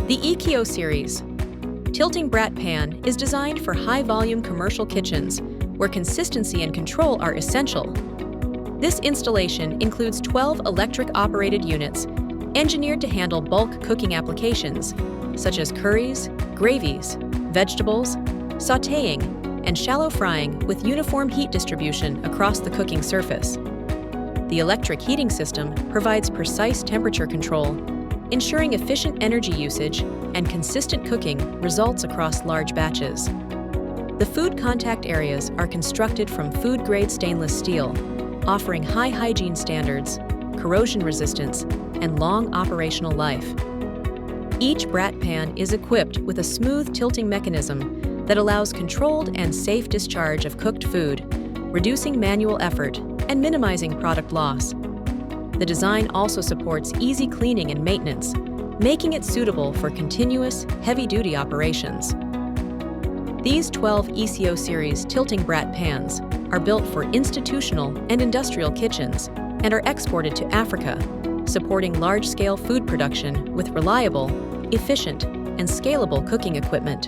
The ENQUIRY series tilting Bratt pan is designed for high-volume commercial kitchens where consistency and control are essential. This installation includes 12 electric-operated units engineered to handle bulk cooking applications such as curries, gravies, vegetables, sautéing, and shallow frying with uniform heat distribution across the cooking surface. The electric heating system provides precise temperature control, ensuring efficient energy usage and consistent cooking results across large batches. The food contact areas are constructed from food-grade stainless steel, offering high hygiene standards, corrosion resistance, and long operational life. Each Bratt pan is equipped with a smooth tilting mechanism that allows controlled and safe discharge of cooked food, reducing manual effort and minimizing product loss. The design also supports easy cleaning and maintenance, making it suitable for continuous, heavy-duty operations. These 12 ENQUIRY series tilting Bratt pans are built for institutional and industrial kitchens and are exported to Africa, supporting large-scale food production with reliable, efficient, and scalable cooking equipment.